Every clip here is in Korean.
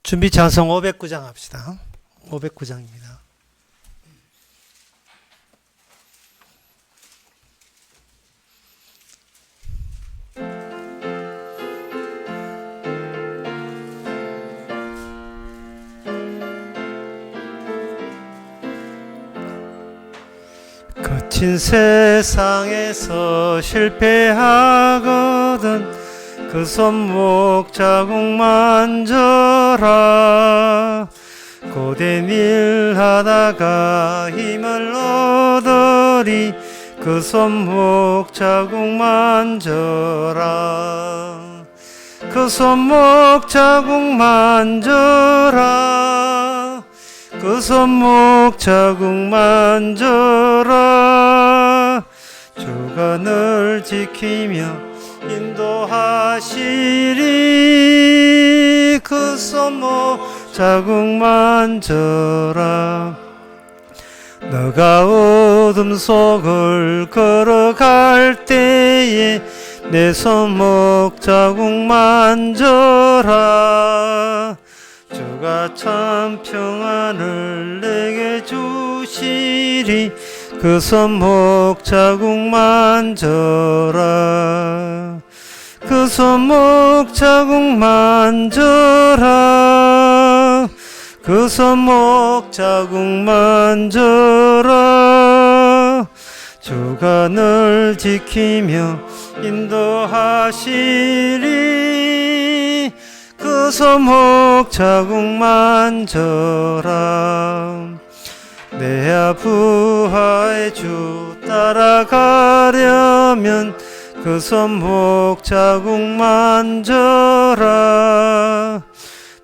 준비 찬송 509장 합시다. 509장입니다. 거친 세상에서 실패하거든 그 손목 자국 만져라. 고된 일 하다가 힘을 얻으리. 그 손목 자국 만져라. 그 손목 자국 만져라. 그 손목 자국 만져라. 주가 널 지키며 인도하시리. 그 손목 자국 만져라. 너가 어둠 속을 걸어갈 때에 내 손목 자국 만져라. 주가 참 평안을 내게 주시리. 그 손목 자국 만져라. 그 손목 자국 만져라. 그 손목 자국 만져라. 주가 널 지키며 인도하시리. 그 손목 자국 만져라. 내 아부하의 주 따라가려면 그 손목 자국 만져라.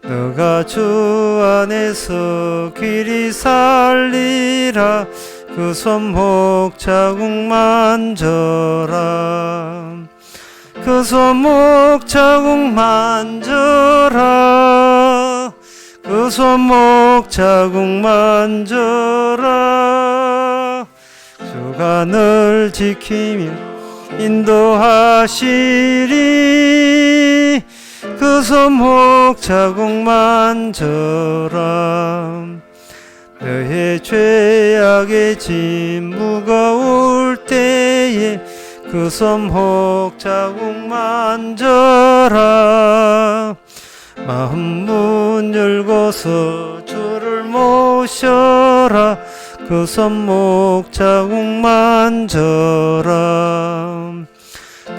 너가 주 안에서 길이 살리라. 그 손목 자국 만져라. 그 손목 자국 만져라. 그 손목 자국 만져라. 주가 널 지키며 인도하시리. 그 손목 자국 만져라. 너의 죄악의 짐 무거울 때에 그 손목 자국 만져라. 마음 문 열고서 주를 모셔라. 그 손목 자국 만져라.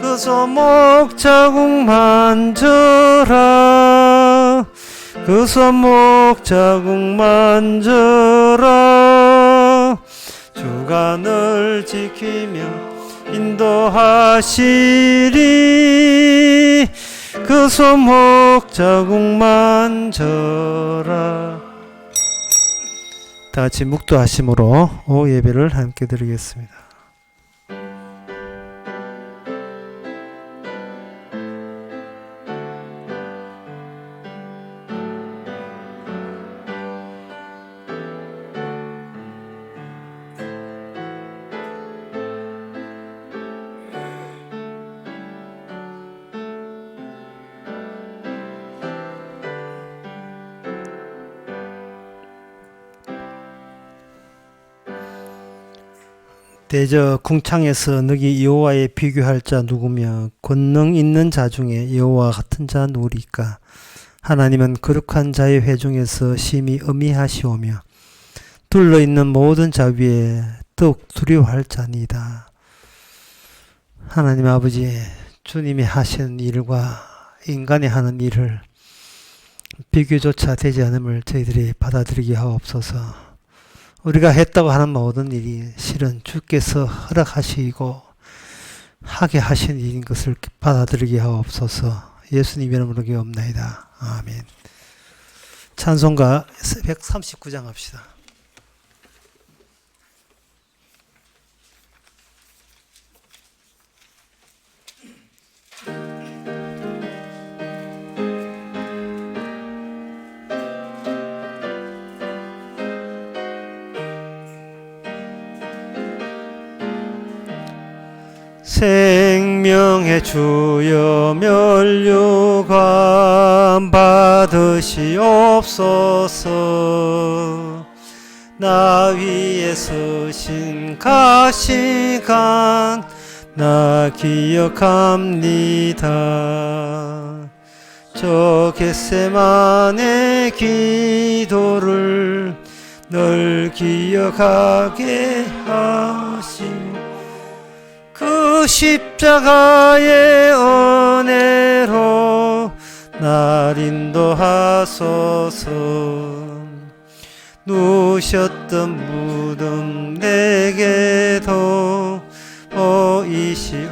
그 손목 자국 만져라. 그 손목 자국 만져라. 주가 널 지키며 인도하시리. 그 손목 자국 만져라. 다 같이 묵도하심으로 예배를 함께 드리겠습니다. 대저 궁창에서 너희 여호와에 비교할 자 누구며 권능 있는 자 중에 여호와 같은 자 누구리까. 하나님은 거룩한 자의 회중에서 심히 엄히하시오며 둘러있는 모든 자 위에 더욱 두려워할 자니이다. 하나님 아버지, 주님이 하시는 일과 인간이 하는 일을 비교조차 되지 않음을 저희들이 받아들이게 하옵소서. 우리가 했다고 하는 모든 일이 실은 주께서 허락하시고 하게 하신 일인 것을 받아들이게 하옵소서. 예수님 이름으로 기도합나이다. 아멘. 찬송가 139장 합시다. 생명의 주여 면류관 받으시옵소서. 나 위에 서신 가시간 나 기억합니다. 저 겟세마네 기도를 늘 기억하게 하시고 그 십자가의 은혜로 날 인도하소서. 누셨던 무덤 내게도 보이시옵소서.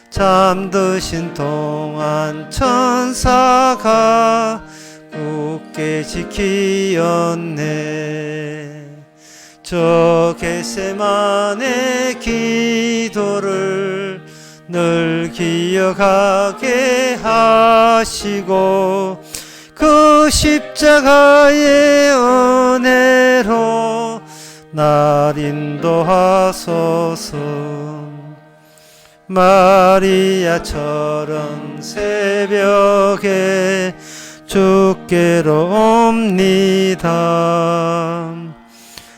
잠드신 동안 천사가 굳게 지키었네. 저 겟세마네 기도를 늘 기억하게 하시고 그 십자가의 은혜로 날 인도하소서. 마리아처럼 새벽에 주께로 옵니다.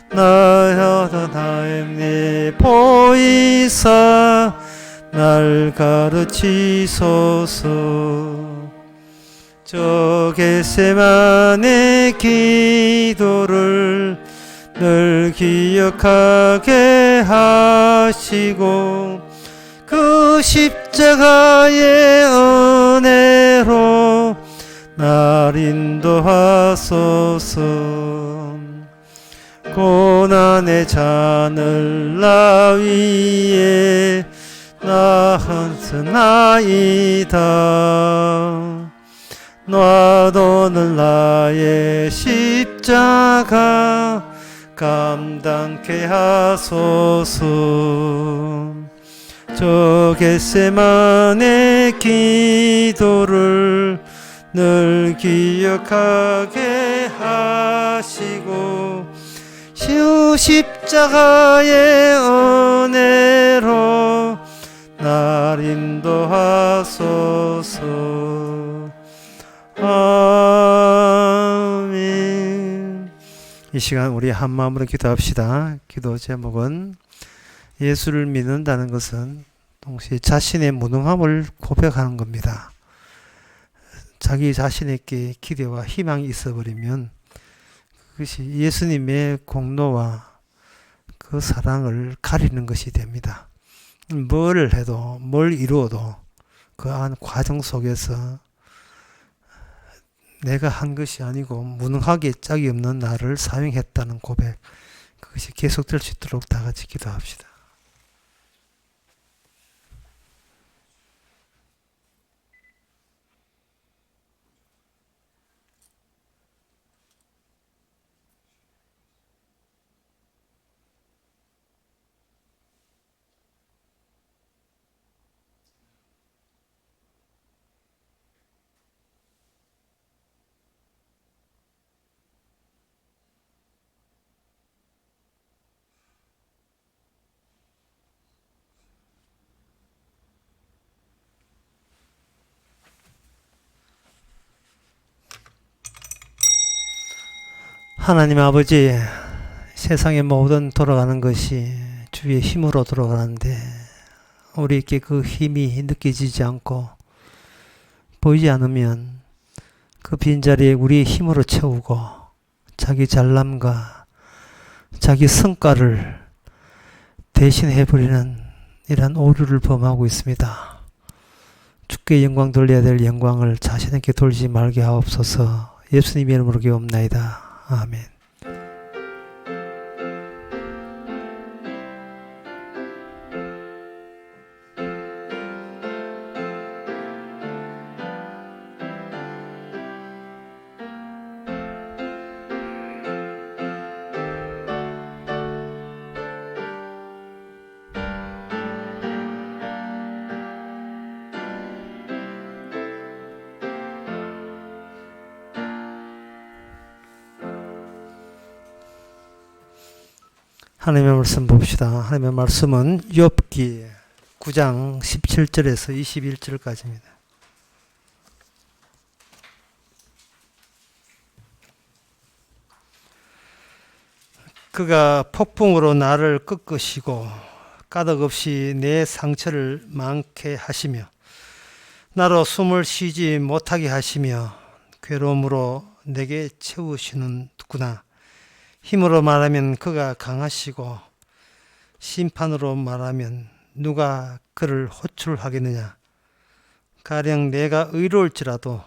나여도 나의 보이사 날 가르치소서. 저 겟세마네 기도를 늘 기억하게 하시고 그 십자가의 은혜로 날 인도하소서. 고난의 잔을 나 위에 나흔스나이다. 놔도는 나의 십자가 감당케 하소서. 저 겟세마네 기도를 늘 기억하게 하시고 주 십자가의 은혜로 날 인도하소서. 아멘. 이 시간 우리 한 마음으로 기도합시다. 기도 제목은 예수를 믿는다는 것은 동시에 자신의 무능함을 고백하는 겁니다. 자기 자신에게 기대와 희망이 있어버리면 그것이 예수님의 공로와 그 사랑을 가리는 것이 됩니다. 뭘 해도 뭘 이루어도 그 안 과정 속에서 내가 한 것이 아니고 무능하게 짝이 없는 나를 사용했다는 고백, 그것이 계속될 수 있도록 다 같이 기도합시다. 하나님 아버지, 세상의 모든 돌아가는 것이 주의 힘으로 돌아가는데 우리에게 그 힘이 느껴지지 않고 보이지 않으면 그 빈자리에 우리의 힘으로 채우고 자기 잘남과 자기 성과를 대신해버리는 이러한 오류를 범하고 있습니다. 주께 영광 돌려야 될 영광을 자신에게 돌리지 말게 하옵소서. 예수님의 이름으로 기도합나이다. 아멘. 하나님의 말씀 봅시다. 하나님의 말씀은 욥기 9장 17절에서 21절까지입니다. 그가 폭풍으로 나를 꺾으시고 까닭없이 내 상처를 많게 하시며 나로 숨을 쉬지 못하게 하시며 괴로움으로 내게 채우시는구나. 힘으로 말하면 그가 강하시고 심판으로 말하면 누가 그를 호출하겠느냐. 가령 내가 의로울지라도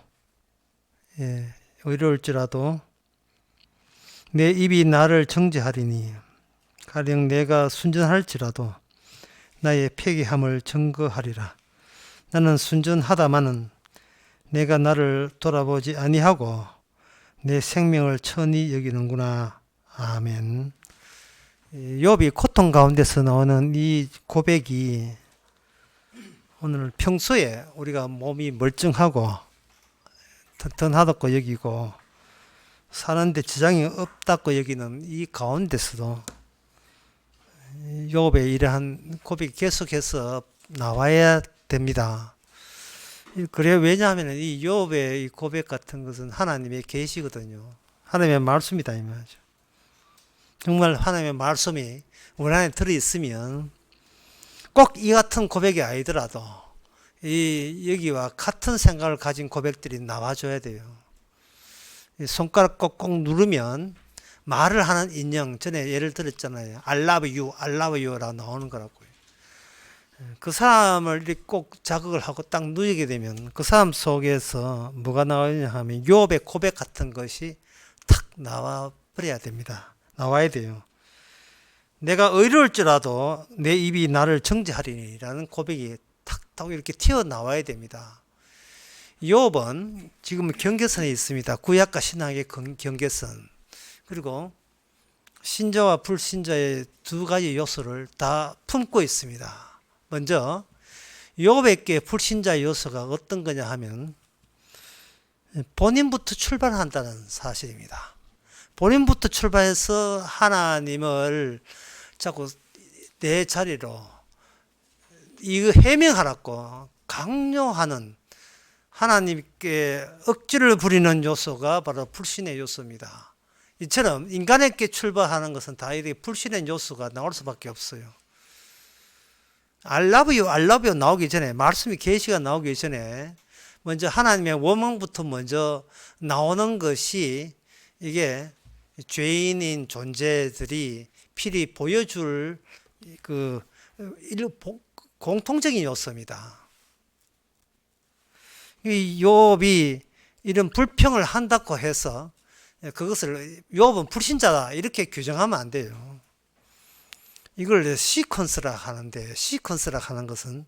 내 입이 나를 정죄하리니 가령 내가 순전할지라도 나의 패기함을 증거하리라. 나는 순전하다마는 내가 나를 돌아보지 아니하고 내 생명을 천히 여기는구나. 아멘. 욥이 고통 가운데서 나오는 이 고백이 오늘 평소에 우리가 몸이 멀쩡하고 튼튼하다고 여기고 사는데 지장이 없다고 여기는 이 가운데서도 욥의 이러한 고백이 계속해서 나와야 됩니다. 그래, 왜냐하면 이 욥의 이 고백 같은 것은 하나님의 계시거든요. 하나님의 말씀이다 이 말이죠. 정말 하나님의 말씀이 우리 안에 들어있으면 꼭 이 같은 고백이 아니더라도 여기와 같은 생각을 가진 고백들이 나와줘야 돼요. 손가락 꼭꼭 누르면 말을 하는 인형, 전에 예를 들었잖아요. I love you, I love you 라고 나오는 거라고요. 그 사람을 이렇게 꼭 자극을 하고 딱 누리게 되면 그 사람 속에서 뭐가 나오냐 하면 욥의 고백 같은 것이 탁 나와 버려야 됩니다. 나와야 돼요. 내가 의로울지라도 내 입이 나를 정죄하리니 라는 고백이 탁탁 이렇게 튀어나와야 됩니다. 욥은 지금 경계선에 있습니다. 구약과 신약의 경계선. 그리고 신자와 불신자의 두 가지 요소를 다 품고 있습니다. 먼저 욥에게 불신자 요소가 어떤 거냐 하면 본인부터 출발한다는 사실입니다. 본인부터 출발해서 하나님을 자꾸 내 자리로 이거 해명하라고 강요하는, 하나님께 억지를 부리는 요소가 바로 불신의 요소입니다. 이처럼 인간에게 출발하는 것은 다 이렇게 불신의 요소가 나올 수밖에 없어요. I love you, I love you 나오기 전에, 말씀이 계시가 나오기 전에 먼저 하나님의 원망부터 먼저 나오는 것이 이게 죄인인 존재들이 필히 보여줄 그 공통적인 요소입니다. 이 욥이 이런 불평을 한다고 해서 그것을 욥은 불신자다 이렇게 규정하면 안 돼요. 이걸 시퀀스라 하는데, 시퀀스라 하는 것은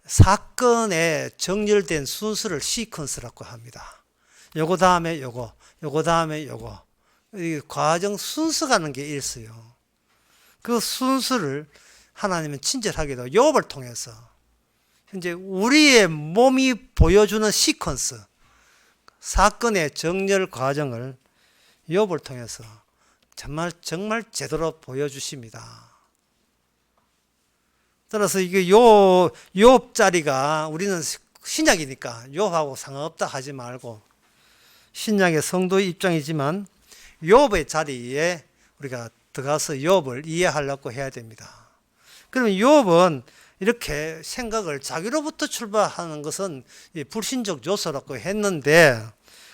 사건의 정렬된 순서를 시퀀스라고 합니다. 요거 다음에 요거, 요거 다음에 요거, 이 과정 순서가는 게 있어요. 그 순서를 하나님은 친절하게도 욥을 통해서 현재 우리의 몸이 보여주는 시퀀스, 사건의 정렬 과정을 욥을 통해서 정말 제대로 보여주십니다. 따라서 이게 욥 자리가, 우리는 신약이니까 욥하고 상관없다 하지 말고 신약의 성도의 입장이지만 욥의 자리에 우리가 들어가서 욥을 이해하려고 해야 됩니다. 그러면 욥은 이렇게 생각을 자기로부터 출발하는 것은 불신적 요소라고 했는데,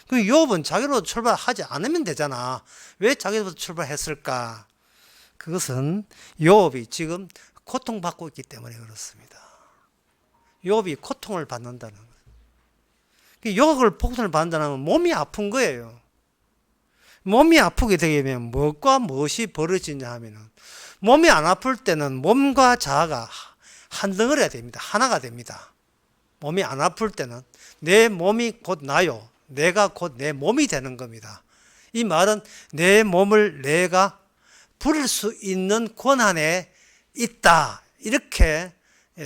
그 욥은 자기로부터 출발하지 않으면 되잖아. 왜 자기로부터 출발했을까? 그것은 욥이 지금 고통받고 있기 때문에 그렇습니다. 욥이 고통을 받는다는 거예요. 욥을 고통을 받는다는 건 몸이 아픈 거예요. 몸이 아프게 되면 무엇과 무엇이 벌어지냐 하면은, 몸이 안 아플 때는 몸과 자아가 한 덩어리가 됩니다. 하나가 됩니다. 몸이 안 아플 때는 내 몸이 곧 나요. 내가 곧 내 몸이 되는 겁니다. 이 말은 내 몸을 내가 부릴 수 있는 권한에 있다, 이렇게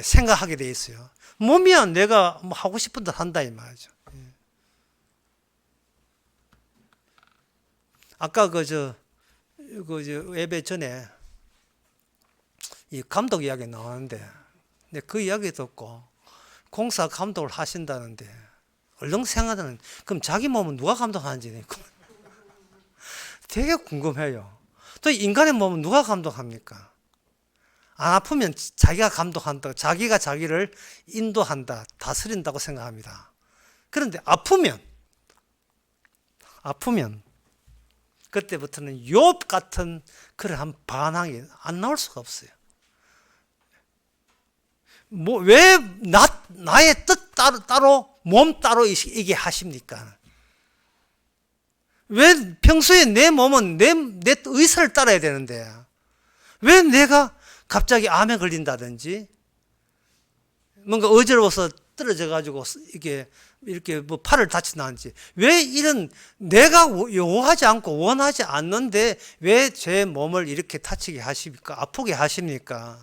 생각하게 돼 있어요. 몸이야 내가 뭐 하고 싶은 대로 한다 이 말이죠. 아까 예배 전에 이 감독 이야기 나오는데, 근데 그 이야기 듣고 공사 감독을 하신다는데 얼른 생각하는, 그럼 자기 몸은 누가 감독하는지 되게 궁금해요. 또 인간의 몸은 누가 감독합니까? 안 아프면 자기가 감독한다, 자기가 자기를 인도한다, 다스린다고 생각합니다. 그런데 아프면 그때부터는 욥 같은 그런 반항이 안 나올 수가 없어요. 뭐 왜 나의 뜻 따로 몸 따로 이게 하십니까? 왜 평소에 내 몸은 내 의사를 따라야 되는데 왜 내가 갑자기 암에 걸린다든지 뭔가 어지러워서 떨어져 가지고 이렇게 뭐 팔을 다친다든지, 왜 이런 내가 요구하지 않고 원하지 않는데 왜 제 몸을 이렇게 다치게 하십니까? 아프게 하십니까?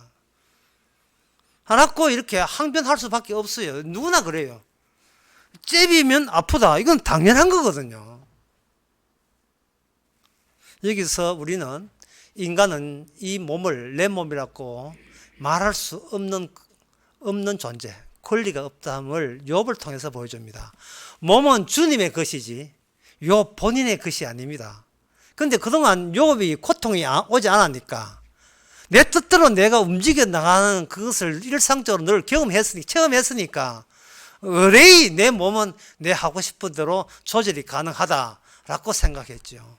알았고 이렇게 항변할 수밖에 없어요. 누구나 그래요. 잽이면 아프다, 이건 당연한 거거든요. 여기서 우리는 인간은 이 몸을 내 몸이라고 말할 수 없는 존재, 권리가 없다함을 욥을 통해서 보여줍니다. 몸은 주님의 것이지 욥 본인의 것이 아닙니다. 그런데 그동안 욥이 고통이 오지 않았니까 내 뜻대로 내가 움직여 나가는 그것을 일상적으로 늘 체험했으니까 의뢰이 내 몸은 내 하고 싶은 대로 조절이 가능하다라고 생각했죠.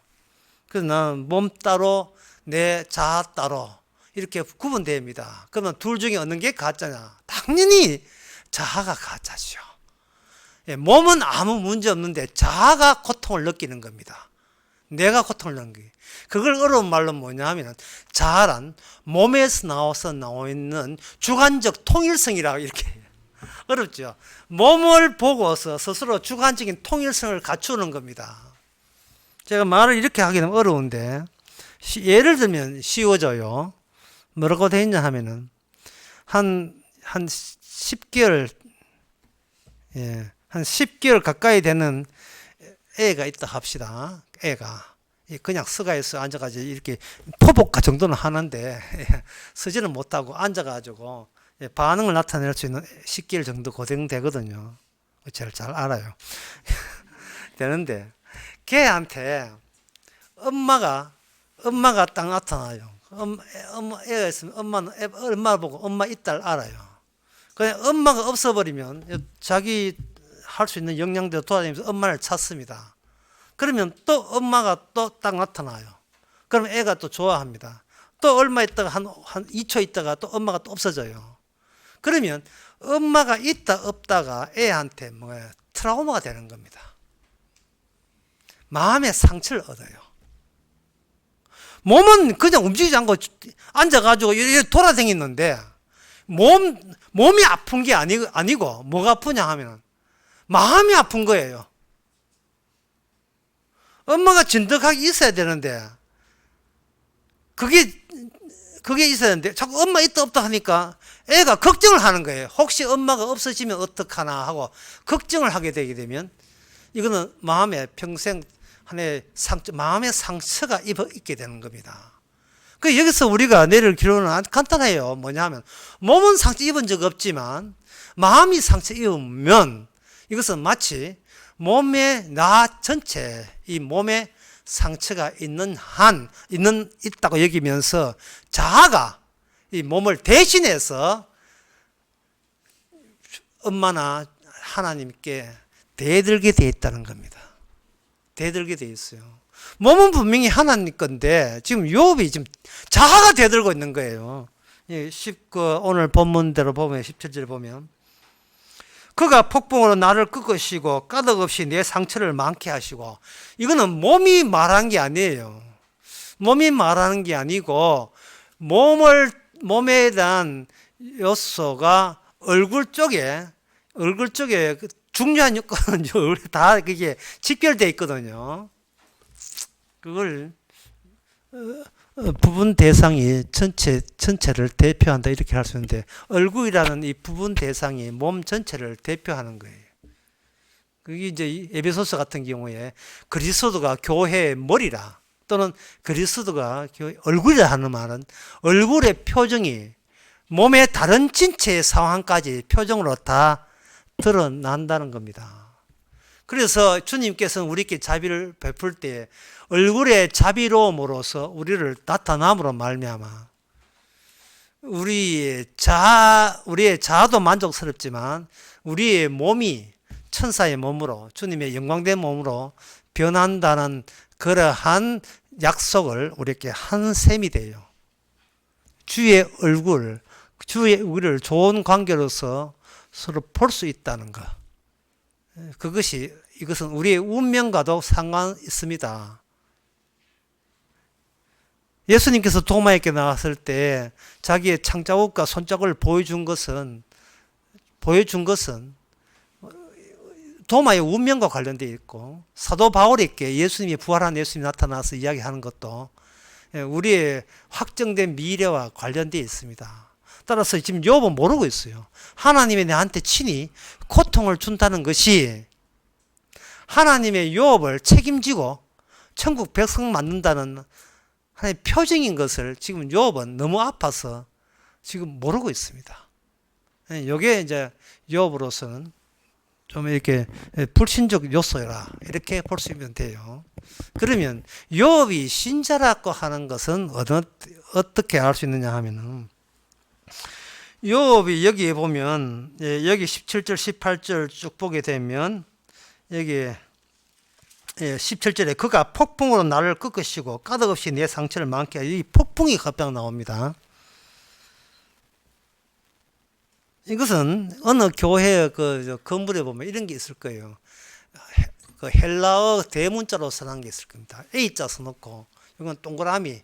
그래서 나는 몸 따로 내 자아 따로 이렇게 구분됩니다. 그러면 둘 중에 어느 게 가짜냐? 당연히 자아가 가짜죠. 몸은 아무 문제 없는데 자아가 고통을 느끼는 겁니다. 내가 고통을 느끼는 거예요. 그걸 어려운 말로 뭐냐 하면, 자아란 몸에서 나와 있는 주관적 통일성이라고 이렇게 어렵죠. 몸을 보고서 스스로 주관적인 통일성을 갖추는 겁니다. 제가 말을 이렇게 하기는 어려운데 예를 들면 쉬워져요. 뭐라고 돼 있냐 하면은 한 10개월 한 10개월 가까이 되는 애가 있다 합시다. 애가 그냥 서가에서 앉아가지고 이렇게 포복가 정도는 하는데 서지는 못하고 앉아가지고 반응을 나타낼 수 있는 10개월 정도 고정되거든요. 제가 잘 알아요. 되는데 걔한테 엄마가 딱 나타나요. 애가 있으면 엄마를 보고 엄마 있다를 알아요. 그냥 엄마가 없어버리면 자기 할 수 있는 역량대로 돌아다니면서 엄마를 찾습니다. 그러면 또 엄마가 또 딱 나타나요. 그럼 애가 또 좋아합니다. 또 얼마 있다가 한 2초 있다가 또 엄마가 또 없어져요. 그러면 엄마가 있다 없다가 애한테 뭐예요? 트라우마가 되는 겁니다. 마음의 상처를 얻어요. 몸은 그냥 움직이지 않고 앉아가지고 이렇게 돌아다니는데 몸이 아픈 게 아니고 뭐가 아프냐 하면 마음이 아픈 거예요. 엄마가 진득하게 있어야 되는데 그게 있어야 되는데 자꾸 엄마 있다 없다 하니까 애가 걱정을 하는 거예요. 혹시 엄마가 없어지면 어떡하나 하고 걱정을 하게 되게 되면 이거는 마음에 평생 하나의 마음의 상처가 있게 되는 겁니다. 그 여기서 우리가 내릴 결론은 간단해요. 뭐냐면 몸은 상처 입은 적 없지만 마음이 상처 입으면 이것은 마치 몸의 나 전체, 이 몸에 상처가 있다고 여기면서 자아가 이 몸을 대신해서 엄마나 하나님께 대들게 되어 있다는 겁니다. 대들게 되어 있어요. 몸은 분명히 하나님 건데 지금 욥이 지금 자아가 대들고 있는 거예요. 오늘 본문대로 보면 17절 보면 그가 폭풍으로 나를 꺾으시고 까닭없이 내 상처를 많게 하시고, 이거는 몸이 말한 게 아니에요. 몸이 말하는 게 아니고 몸에 대한 요소가 얼굴 쪽에 중요한 요건은 다 그게 직결되어 있거든요. 그걸 부분 대상이 전체를 대표한다 이렇게 할 수 있는데, 얼굴이라는 이 부분 대상이 몸 전체를 대표하는 거예요. 그게 이제 에베소서 같은 경우에 그리스도가 교회의 머리라, 또는 그리스도가 얼굴이라 하는 말은 얼굴의 표정이 몸의 다른 진체의 상황까지 표정으로 다 드러난다는 겁니다. 그래서 주님께서는 우리에게 자비를 베풀 때 얼굴의 자비로움으로서 우리를 나타남으로 말미암아 우리의 자아도 만족스럽지만 우리의 몸이 천사의 몸으로 주님의 영광된 몸으로 변한다는 그러한 약속을 우리에게 한 셈이 돼요. 주의 얼굴을 좋은 관계로서 서로 볼 수 있다는 것. 이것은 우리의 운명과도 상관 있습니다. 예수님께서 도마에게 나왔을 때 자기의 창자국과 손자국을 보여준 것은 도마의 운명과 관련되어 있고, 사도 바울에게 예수님이 부활한 예수님이 나타나서 이야기하는 것도 우리의 확정된 미래와 관련되어 있습니다. 따라서 지금 욥은 모르고 있어요. 하나님이 내한테 친히 고통을 준다는 것이 하나님의 욥을 책임지고 천국 백성 만든다는 하나의 표징인 것을 지금 욥은 너무 아파서 지금 모르고 있습니다. 이게 이제 욥으로서는 좀 이렇게 불신적 요소라 이렇게 볼 수 있면 돼요. 그러면 욥이 신자라고 하는 것은 어떻게 알 수 있느냐 하면은 욥이 여기에 보면 여기 17절 18절 쭉 보게 되면 여기 17절에 그가 폭풍으로 나를 꺾으시고 까닭없이 내 상처를 많게 하여 이 폭풍이 갑자기 나옵니다. 이것은 어느 교회의 그 건물에 보면 이런 게 있을 거예요. 그 헬라어 대문자로 써놓은 게 있을 겁니다. A자 써놓고 이건 동그라미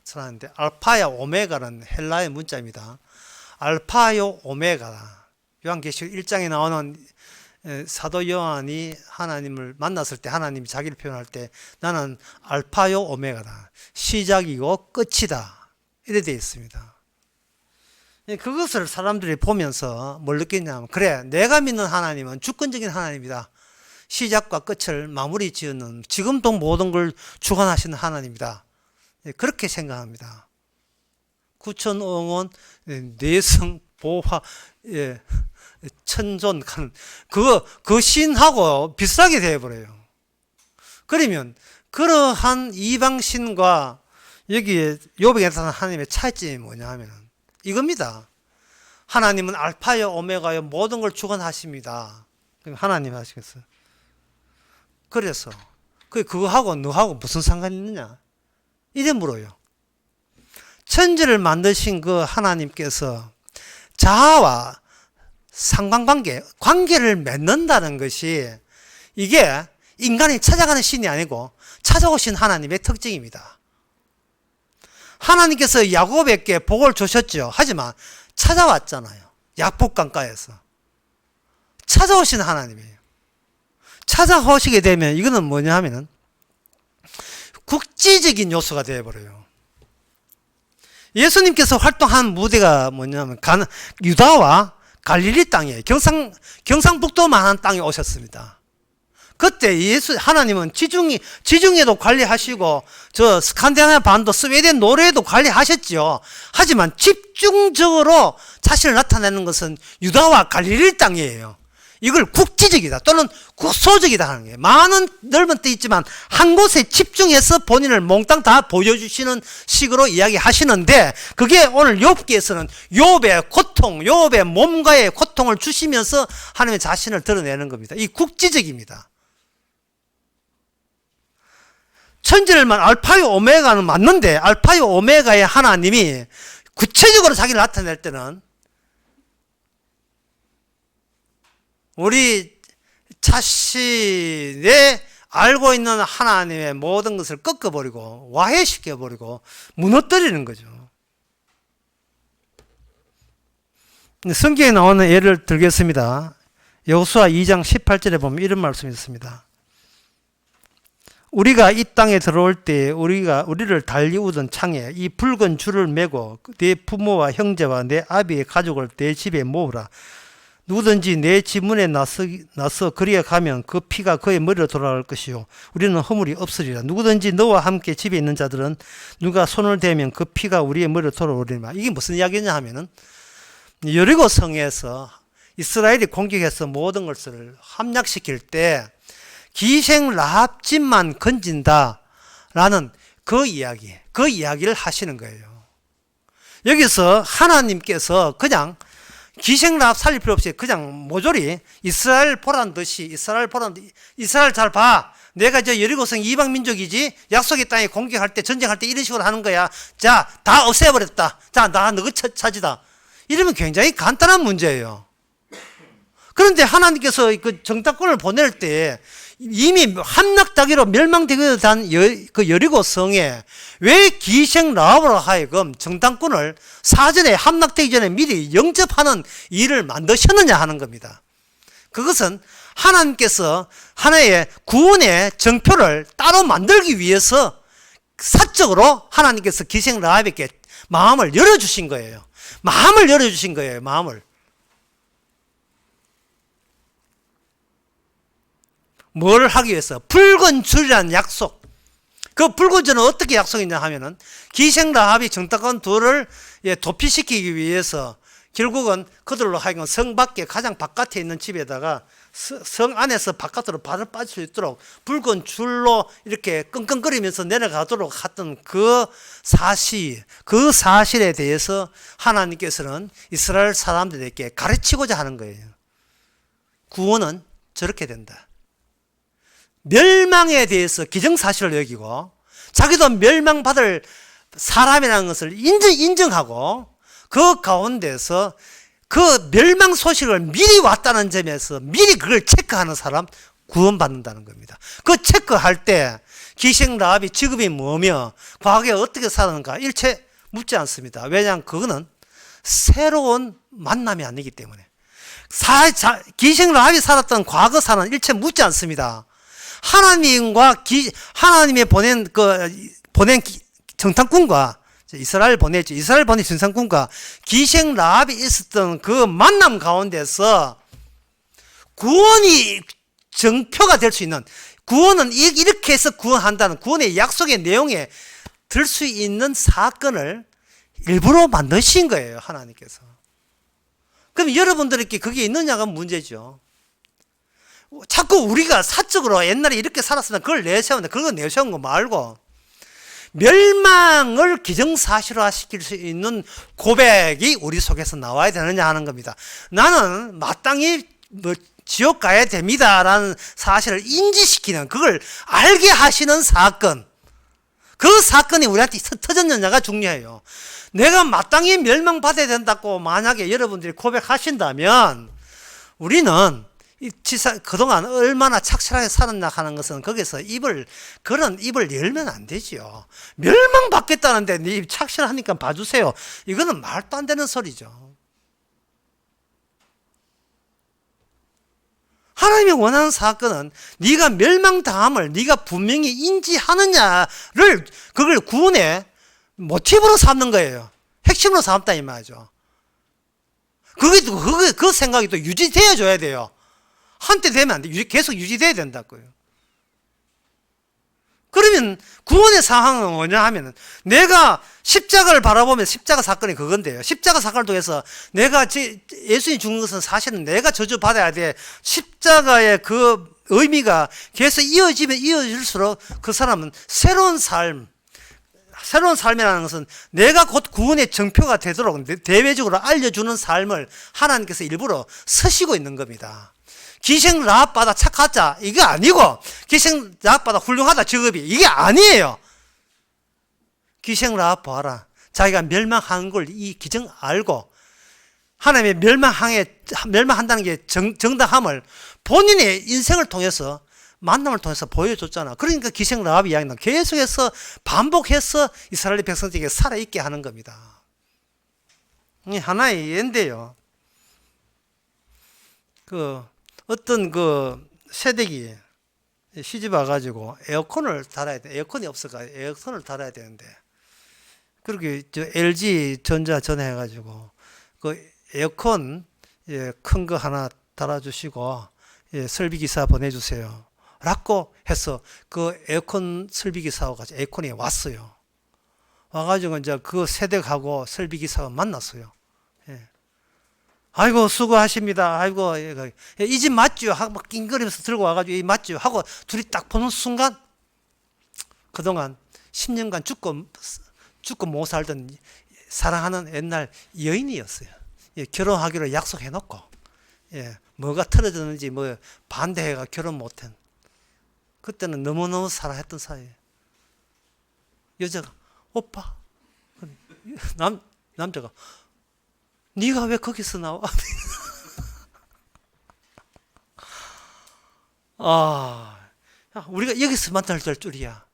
써놨는데 알파야 오메가라는 헬라의 문자입니다. 알파요 오메가라. 요한계시록 1장에 나오는 사도 요한이 하나님을 만났을 때 하나님이 자기를 표현할 때 나는 알파요 오메가다. 시작이고 끝이다. 이래 되어 있습니다. 그것을 사람들이 보면서 뭘 느끼냐면 그래 내가 믿는 하나님은 주권적인 하나님이다. 시작과 끝을 마무리 지으는 지금도 모든 걸 주관하시는 하나님이다. 그렇게 생각합니다. 구천응원 내성 보화 천존 그 신하고 비슷하게 되어버려요. 그러면 그러한 이방신과 여기에 욥에게 나타난 하나님의 차이점이 뭐냐 하면 이겁니다. 하나님은 알파요 오메가요 모든 걸 주관하십니다. 하나님 하시겠어요. 그래서 그거하고 너하고 무슨 상관이 있느냐 이래 물어요. 천지를 만드신 그 하나님께서 자아와 관계를 맺는다는 것이 이게 인간이 찾아가는 신이 아니고 찾아오신 하나님의 특징입니다. 하나님께서 야곱에게 복을 주셨죠. 하지만 찾아왔잖아요. 약복강가에서. 찾아오신 하나님이에요. 찾아오시게 되면 이거는 뭐냐 하면은 국지적인 요소가 되어버려요. 예수님께서 활동한 무대가 뭐냐면 유다와 갈릴리 땅에 경상북도만한 땅에 오셨습니다. 그때 하나님은 지중해도 관리하시고 저 스칸디나비아 반도 스웨덴 노르웨이도 관리하셨죠. 하지만 집중적으로 자신을 나타내는 것은 유다와 갈릴리 땅이에요. 이걸 국지적이다 또는 국소적이다 하는 거예요. 많은 넓은 뜻 있지만 한 곳에 집중해서 본인을 몽땅 다 보여주시는 식으로 이야기하시는데 그게 오늘 욥기에서는 욥의 고통, 욥의 몸과의 고통을 주시면서 하나님의 자신을 드러내는 겁니다. 이 국지적입니다. 천지를만 알파요 오메가는 맞는데 알파요 오메가의 하나님이 구체적으로 자기를 나타낼 때는 우리 자신의 알고 있는 하나님의 모든 것을 꺾어버리고 와해시켜버리고 무너뜨리는 거죠. 성경에 나오는 예를 들겠습니다. 여호수아 2장 18절에 보면 이런 말씀이 있습니다. 우리가 이 땅에 들어올 때 우리를 달리우던 창에 이 붉은 줄을 메고 내 부모와 형제와 내 아비의 가족을 내 집에 모으라. 누구든지 내 집 문에 나서 그리에 가면 그 피가 그의 머리로 돌아갈 것이요 우리는 허물이 없으리라. 누구든지 너와 함께 집에 있는 자들은 누가 손을 대면 그 피가 우리의 머리로 돌아오리라. 이게 무슨 이야기냐 하면은 여리고 성에서 이스라엘이 공격해서 모든 것을 함락시킬 때 기생 라합 집만 건진다라는 그 이야기를 하시는 거예요. 여기서 하나님께서 그냥 기생 라합 살릴 필요 없이 그냥 모조리 이스라엘 보란 듯이 이스라엘 잘 봐. 내가 저 여리고성 이방 민족이지 약속의 땅에 공격할 때 전쟁할 때 이런 식으로 하는 거야. 자, 다 없애버렸다. 자, 나 너희 차지다. 이러면 굉장히 간단한 문제예요. 그런데 하나님께서 그 정탐꾼을 보낼 때 이미 함락당기로 멸망되게 된 그 여리고 성에 왜 기생 라합으로 하여금 정탐꾼을 사전에 함락되기 전에 미리 영접하는 일을 만드셨느냐 하는 겁니다. 그것은 하나님께서 하나의 구원의 정표를 따로 만들기 위해서 사적으로 하나님께서 기생 라합에게 마음을 열어주신 거예요. 마음을. 뭘 하기 위해서? 붉은 줄이라는 약속. 그 붉은 줄은 어떻게 약속이냐 하면은 기생 라합이 정탐꾼 둘을 도피시키기 위해서 결국은 그들로 하여금 성 밖에 가장 바깥에 있는 집에다가 성 안에서 바깥으로 발을 빠질 수 있도록 붉은 줄로 이렇게 끙끙거리면서 내려가도록 했던 그 사실에 대해서 하나님께서는 이스라엘 사람들에게 가르치고자 하는 거예요. 구원은 저렇게 된다. 멸망에 대해서 기정사실을 여기고 자기도 멸망받을 사람이라는 것을 인정하고 그 가운데서 그 멸망 소식을 미리 왔다는 점에서 미리 그걸 체크하는 사람 구원받는다는 겁니다. 그 체크할 때 기생 라합이 직업이 뭐며 과거에 어떻게 살았는가 일체 묻지 않습니다. 왜냐하면 그거는 새로운 만남이 아니기 때문에 기생 라합이 살았던 과거사는 일체 묻지 않습니다. 하나님의 보낸 정탐꾼과 이스라엘 보낸 정탐꾼과 기생 라합이 있었던 그 만남 가운데서 구원이 정표가 될 수 있는, 구원은 이렇게 해서 구원한다는 구원의 약속의 내용에 들 수 있는 사건을 일부러 만드신 거예요, 하나님께서. 그럼 여러분들에게 그게 있느냐가 문제죠. 자꾸 우리가 사적으로 옛날에 이렇게 살았으면 그걸 내세우는데 그걸 내세운 거 말고 멸망을 기정사실화 시킬 수 있는 고백이 우리 속에서 나와야 되느냐 하는 겁니다. 나는 마땅히 지옥 가야 됩니다라는 사실을 인지시키는, 그걸 알게 하시는 사건, 그 사건이 우리한테 터졌느냐가 중요해요. 내가 마땅히 멸망받아야 된다고 만약에 여러분들이 고백하신다면 우리는 그동안 얼마나 착실하게 살았나 하는 것은 거기서 그런 입을 열면 안 되죠. 멸망받겠다는데 네 착실하니까 봐주세요. 이거는 말도 안 되는 소리죠. 하나님이 원하는 사건은 네가 멸망당함을 네가 분명히 인지하느냐를 그걸 구원의 모티브로 삼는 거예요. 핵심으로 삼다 이 말이죠. 그 생각이 또 유지되어 줘야 돼요. 한때 되면 안 돼. 계속 유지돼야 된다고요. 그러면 구원의 상황은 뭐냐 하면은 내가 십자가를 바라보면 십자가 사건이 그건데요. 십자가 사건을 통해서 내가 예수님이 죽는 것은 사실은 내가 저주받아야 돼. 십자가의 그 의미가 계속 이어질수록 그 사람은 새로운 삶이라는 것은 내가 곧 구원의 정표가 되도록 대외적으로 알려주는 삶을 하나님께서 일부러 서시고 있는 겁니다. 기생 라합보다 착하자 이게 아니고 기생 라합보다 훌륭하다 직업이 이게 아니에요. 기생 라합 봐라. 자기가 멸망한 걸 이 기정 알고 하나님의 멸망한다는 게 정당함을 본인의 인생을 통해서 만남을 통해서 보여줬잖아. 그러니까 기생 라합 이야기는 계속해서 반복해서 이스라엘 백성들에게 살아있게 하는 겁니다. 이 하나의 예인데요. 어떤 세댁이 시집 와가지고 에어컨을 달아야 돼. 에어컨이 없어가 에어컨을 달아야 되는데 그렇게 LG 전자 전화해가지고 그 에어컨 큰 거 하나 달아주시고 설비기사 보내주세요. 라고 해서 그 에어컨 설비기사하고 같이 에어컨이 왔어요. 와가지고 이제 그 세댁하고 설비기사가 만났어요. 예. 아이고 수고하십니다. 아이고 이 집 맞죠? 하고 막 낑거리면서 들고 와가지고 이 맞죠? 하고 둘이 딱 보는 순간 그동안 10년간 죽고 못 살던 사랑하는 옛날 여인이었어요. 예, 결혼하기로 약속해놓고 뭐가 틀어졌는지 뭐 반대해가 결혼 못한 그때는 너무너무 사랑했던 사이예요. 여자가 오빠 남자가 네가 왜 거기서 나와? 우리가 여기서 만날 줄이야.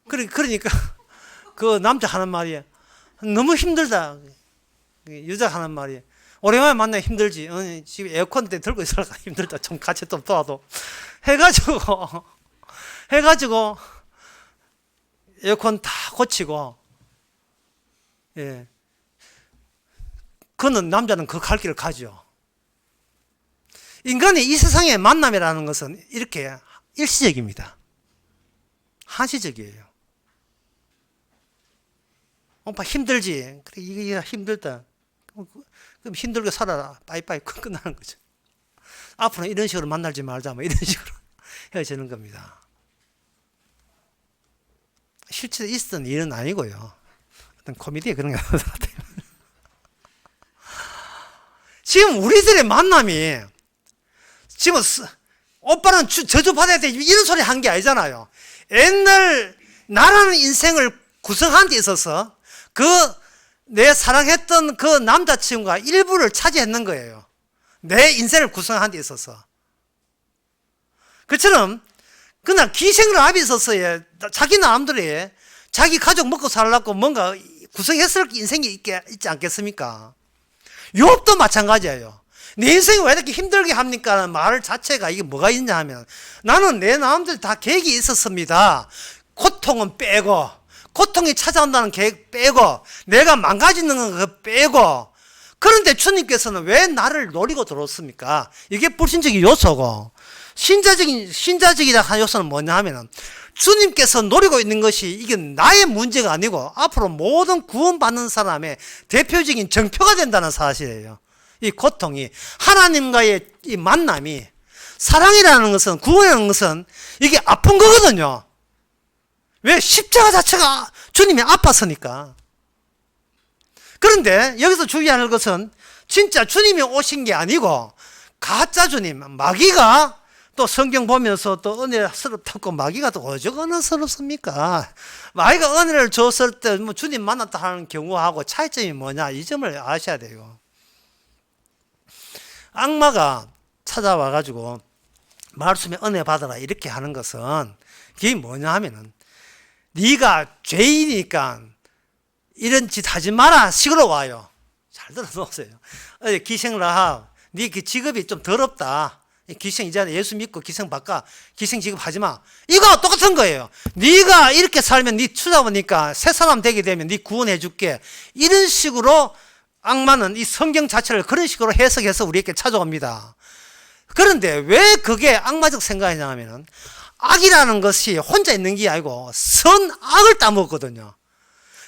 그러니까 그 남자 하는 말이 너무 힘들다. 여자 하는 말이 오랜만에 만나면 힘들지. 지금 에어컨 때 들고 있으니까 힘들다. 좀 같이 좀 도와도. 해가지고 에어컨 다 고치고 그는 남자는 그 갈 길을 가죠. 인간의 이 세상의 만남이라는 것은 이렇게 일시적입니다. 한시적이에요. 오빠 힘들지? 그래, 이게 힘들다. 그럼 힘들게 살아라. 빠이빠이 끝나는 거죠. 앞으로는 이런 식으로 만나지 말자. 뭐 이런 식으로 헤어지는 겁니다. 실제로 있었던 일은 아니고요. 어떤 코미디에 그런 게 같아요. 지금 우리들의 만남이 지금 오빠는 저주받아야 돼 이런 소리 한 게 아니잖아요. 옛날 나라는 인생을 구성한 데 있어서 내 사랑했던 그 남자친구가 일부를 차지했는 거예요. 내 인생을 구성한 데 있어서. 그처럼 그날 기생을 앞에 있어서 자기 남들이 자기 가족 먹고 살려고 뭔가 구성했을 인생이 있지 않겠습니까? 욥도 마찬가지예요. 내 인생이 왜 이렇게 힘들게 합니까? 라는 말 자체가 이게 뭐가 있냐 하면 나는 내 마음대로 다 계획이 있었습니다. 고통은 빼고 고통이 찾아온다는 계획 빼고 내가 망가지는 건 빼고 그런데 주님께서는 왜 나를 노리고 들어왔습니까? 이게 불신적인 요소고 신자적이다 하는 요소는 뭐냐 하면 주님께서 노리고 있는 것이 이게 나의 문제가 아니고 앞으로 모든 구원받는 사람의 대표적인 정표가 된다는 사실이에요. 이 고통이 하나님과의 이 만남이 사랑이라는 것은 구원이라는 것은 이게 아픈 거거든요. 왜? 십자가 자체가 주님이 아팠으니까. 그런데 여기서 주의할 것은 진짜 주님이 오신 게 아니고 가짜 주님, 마귀가 또 성경 보면서 또 은혜스럽다고 마귀가 또 어쩌고 은혜스럽습니까? 마귀가 은혜를 줬을 때 뭐 주님 만났다 하는 경우하고 차이점이 뭐냐 이 점을 아셔야 돼요. 악마가 찾아와가지고 말씀에 은혜 받아라 이렇게 하는 것은 그게 뭐냐 하면은 네가 죄인이니까 이런 짓 하지 마라 식으로 와요. 잘 들어놓으세요. 기생라합 네 그 직업이 좀 더럽다. 기생 이제 예수 믿고 기생 바꿔. 기생 직업 하지 마. 이거 똑같은 거예요. 네가 이렇게 살면 네 찾아보니까 새 사람 되게 되면 네 구원해 줄게. 이런 식으로 악마는 이 성경 자체를 그런 식으로 해석해서 우리에게 찾아옵니다. 그런데 왜 그게 악마적 생각이냐 하면은 악이라는 것이 혼자 있는 게 아니고 선악을 따먹거든요.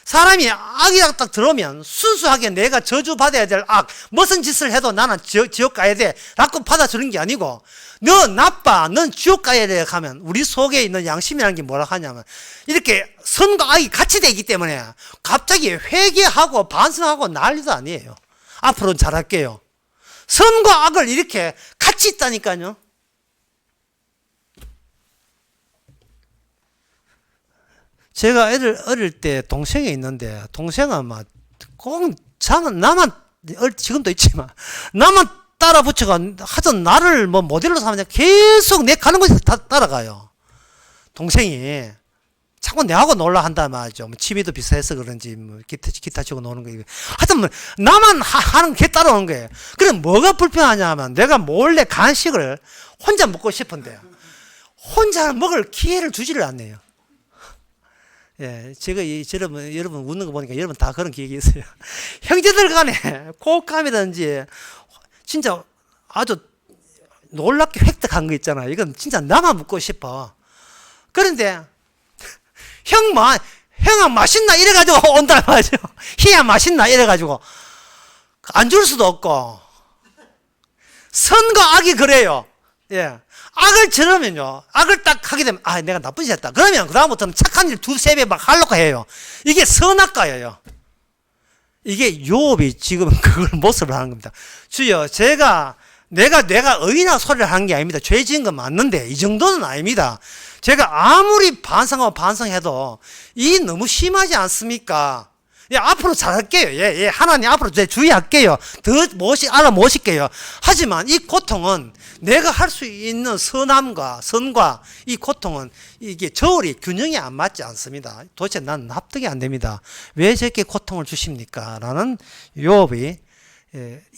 사람이 악이라고 딱 들어오면 순수하게 내가 저주받아야 될 악, 무슨 짓을 해도 나는 지옥 가야 돼 라고 받아주는 게 아니고 너 나빠, 넌 지옥 가야 돼 하면 우리 속에 있는 양심이라는 게 뭐라 하냐면 이렇게 선과 악이 같이 되기 때문에 갑자기 회개하고 반성하고 난리도 아니에요. 앞으로는 잘할게요. 선과 악을 이렇게 같이 있다니까요. 제가 애들 어릴 때 동생이 있는데 동생은 막 꼭 나만 지금도 있지만 나만 따라 붙여가 하여튼 나를 뭐 모델로 삼냐 계속 내 가는 곳에 따라가요. 동생이 자꾸 내하고 놀라 한단 말이죠. 뭐 취미도 비슷해서 그런지 뭐 기타 치고 노는 거 하여튼 뭐 나만 하는 게 따라오는 거예요. 그럼 뭐가 불편하냐 하면 내가 몰래 간식을 혼자 먹고 싶은데 혼자 먹을 기회를 주지를 않네요. 예, 제가 여러분 웃는 거 보니까 여러분 다 그런 기억이 있어요. 형제들 간에 곶감이든지 진짜 아주 놀랍게 획득한 거 있잖아요. 이건 진짜 나만 묻고 싶어. 그런데 형아 맛있나 이래가지고 온단 말이죠. 희야 맛있나 이래가지고 안 줄 수도 없고. 선과 악이 그래요. 예. 악을 저러면요, 악을 딱 하게 되면 내가 나쁜 짓 했다 그러면 그 다음부터는 착한 일 두세 배 막 하려고 해요. 이게 선악과예요. 이게 욥이 지금 그걸 모습을 하는 겁니다. 주여, 내가 의인하고 소리를 하는 게 아닙니다. 죄 지은 건 맞는데 이 정도는 아닙니다. 제가 아무리 반성하고 반성해도 이 너무 심하지 않습니까? 예, 앞으로 잘할게요. 예, 하나님 앞으로 제 주의할게요. 더 알아모실게요. 하지만 이 고통은 내가 할 수 있는 선함과 선과 이 고통은 이게 저울이 균형이 안 맞지 않습니다. 도대체 난 납득이 안 됩니다. 왜 저렇게 고통을 주십니까? 라는 욥이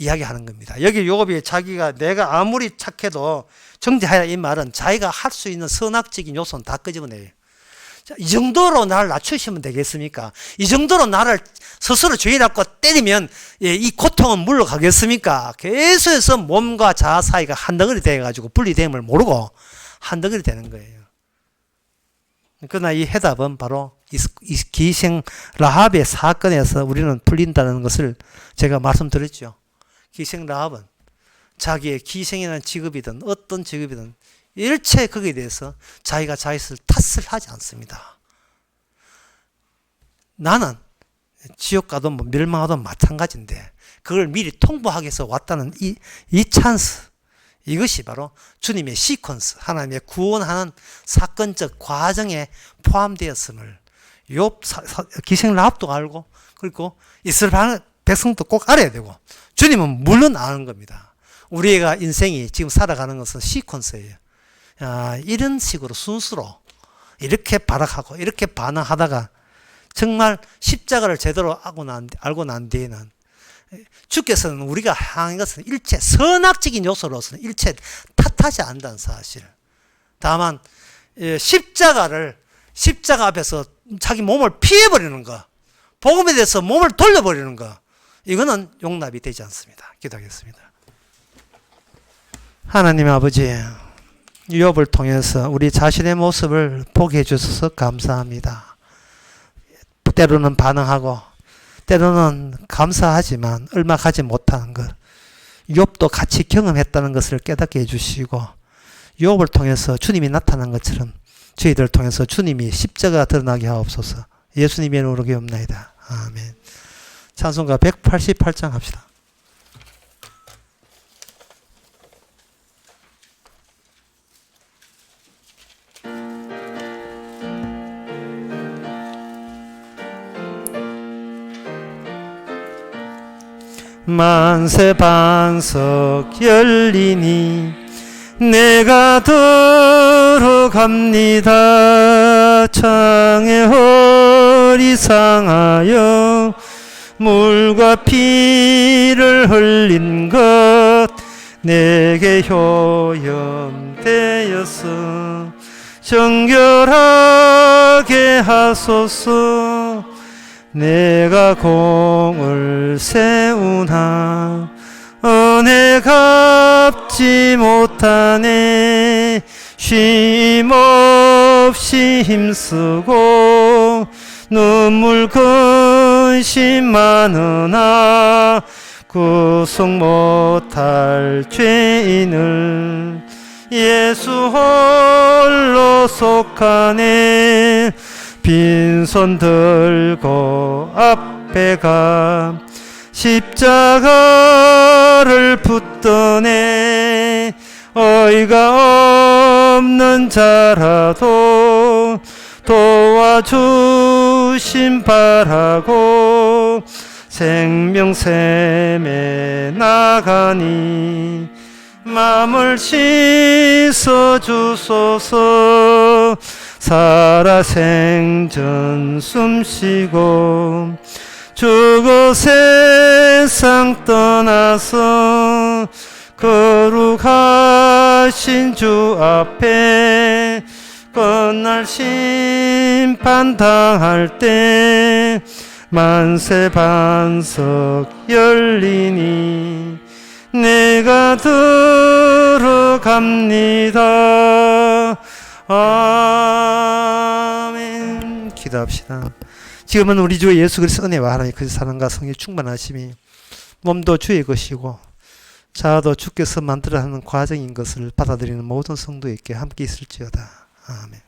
이야기하는 겁니다. 여기 욥이 자기가 내가 아무리 착해도 정죄하여 이 말은 자기가 할 수 있는 선악적인 요소는 다 끄집어내요. 자, 이 정도로 나를 낮추시면 되겠습니까? 이 정도로 나를 스스로 죄인하고 때리면 이 고통은 물러가겠습니까? 계속해서 몸과 자아 사이가 한덩어리 돼가지고 분리됨을 모르고 한덩어리 되는 거예요. 그러나 이 해답은 바로 이 기생 라합의 사건에서 우리는 풀린다는 것을 제가 말씀드렸죠. 기생 라합은 자기의 기생이라는 직업이든 어떤 직업이든 일체 거기에 대해서 자기가 자기를 탓을 하지 않습니다. 나는 지옥 가도 멸망하도 마찬가지인데 그걸 미리 통보하기 위해서 왔다는 이 찬스, 이것이 바로 주님의 시퀀스, 하나님의 구원하는 사건적 과정에 포함되었음을 기생 라합도 알고, 그리고 이스라엘 백성도 꼭 알아야 되고, 주님은 물론 아는 겁니다. 우리가 인생이 지금 살아가는 것은 시퀀스예요. 이런 식으로 순수로 이렇게 발악하고 이렇게 반응하다가 정말 십자가를 제대로 알고 난 뒤에는 주께서는 우리가 향한 것은 일체 선악적인 요소로서는 일체 탓하지 않는다는 사실. 다만 십자가 앞에서 자기 몸을 피해버리는 거, 복음에 대해서 몸을 돌려버리는 거, 이거는 용납이 되지 않습니다. 기도하겠습니다. 하나님 아버지, 욥을 통해서 우리 자신의 모습을 보게 해주셔서 감사합니다. 때로는 반응하고 때로는 감사하지만 얼마 가지 못하는 것, 욥도 같이 경험했다는 것을 깨닫게 해주시고, 욥을 통해서 주님이 나타난 것처럼 저희들을 통해서 주님이 십자가가 드러나게 하옵소서. 예수님의 이름으로 기도합나이다. 아멘. 찬송가 188장 합시다. 만세 반석 열리니 내가 들어갑니다. 창에 허리 상하여 물과 피를 흘린 것 내게 효염되었어. 정결하게 하소서. 내가 공을 세우나 은혜 갚지 못하네. 쉼 없이 힘쓰고 눈물 근심 많으나 구속 못할 죄인을 예수 홀로 속하네. 빈손 들고 앞에 가 십자가를 붙드네. 어이가 없는 자라도 도와주심 바라고 생명샘에 나가니 마음을 씻어 주소서. 살아 생전 숨쉬고 죽어 세상 떠나서 거룩하신 주 앞에 끝날 심판 당할 때 만세 반석 열리니 내가 들어갑니다. 아멘. 기도합시다. 지금은 우리 주 예수 그리스도 은혜와 하나님의 그 사랑과 성의 충만하심이 몸도 주의 것이고 자아도 주께서 만들어 하는 과정인 것을 받아들이는 모든 성도에게 함께 있을지어다. 아멘.